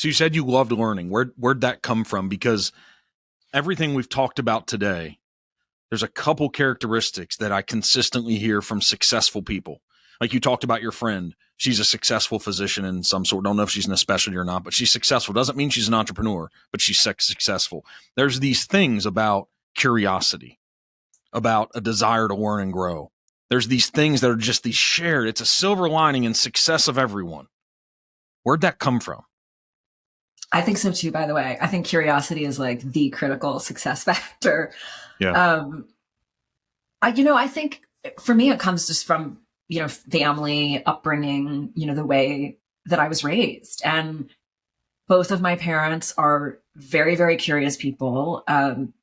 So you said you loved learning. Where'd that come from? Because everything we've talked about today, there's a couple characteristics that I consistently hear from successful people. Like you talked about your friend. She's a successful physician in some sort. Don't know if she's in a specialty or not, but she's successful. Doesn't mean she's an entrepreneur, but she's successful. There's these things about curiosity, about a desire to learn and grow. There's these things that are just these shared. It's a silver lining in success of everyone. Where'd that come from? I think so too, by the way. I think curiosity is like the critical success factor. Yeah. I think for me, it comes just from, family upbringing, the way that I was raised. And both of my parents are very, very curious people.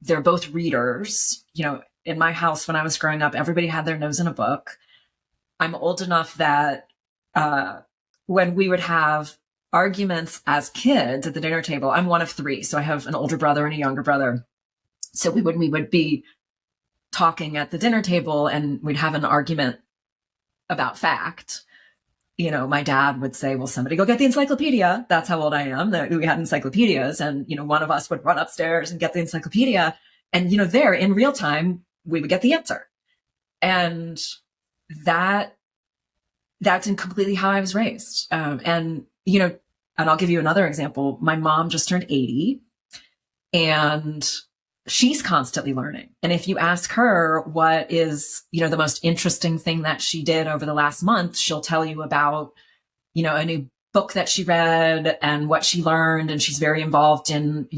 They're both readers. In my house, when I was growing up, everybody had their nose in a book. I'm old enough that when we would have arguments as kids at the dinner table, I'm one of three. So I have an older brother and a younger brother. So we would be talking at the dinner table and we'd have an argument about fact. My dad would say, well, somebody go get the encyclopedia. That's how old I am. We had encyclopedias and, one of us would run upstairs and get the encyclopedia. And, there in real time, we would get the answer. And that's completely how I was raised. And I'll give you another example. My mom just turned 80 and she's constantly learning. And if you ask her what is, the most interesting thing that she did over the last month, she'll tell you about, a new book that she read and what she learned. And she's very involved in,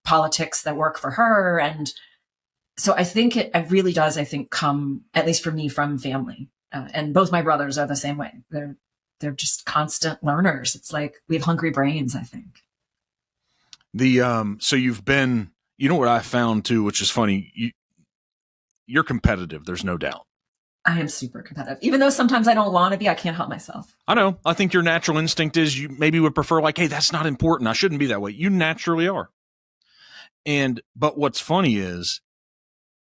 politics that work for her. And so I think it really does, come, at least for me, from family. And both my brothers are the same way. They're just constant learners. It's like we have hungry brains, I think. So you've been, what I found too, which is funny, you're competitive. There's no doubt. I am super competitive. Even though sometimes I don't want to be, I can't help myself. I know. I think your natural instinct is you maybe would prefer like, hey, that's not important. I shouldn't be that way. You naturally are. But what's funny is,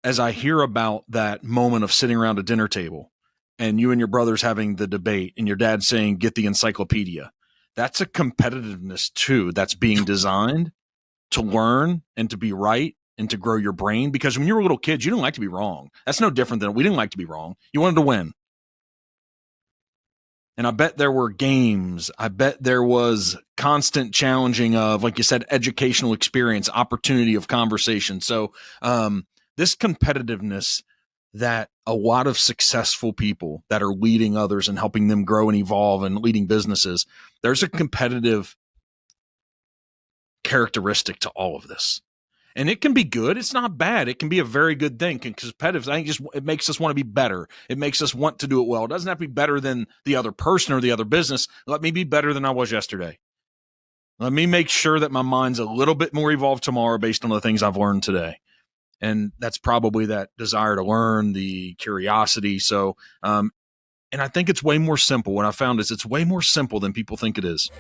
as I hear about that moment of sitting around a dinner table and you and your brothers having the debate and your dad saying, get the encyclopedia, that's a competitiveness too. That's being designed to learn and to be right and to grow your brain. Because when you were little kids, you didn't like to be wrong. That's no different than we didn't like to be wrong. You wanted to win. And I bet there were games. I bet there was constant challenging of, like you said, educational experience, opportunity of conversation. So this competitiveness that a lot of successful people that are leading others and helping them grow and evolve and leading businesses, there's a competitive characteristic to all of this. And it can be good. It's not bad. It can be a very good thing. Because competitive, I think it makes us want to be better. It makes us want to do it well. It doesn't have to be better than the other person or the other business. Let me be better than I was yesterday. Let me make sure that my mind's a little bit more evolved tomorrow based on the things I've learned today. And that's probably that desire to learn, the curiosity. So, and I think it's way more simple. What I found is it's way more simple than people think it is.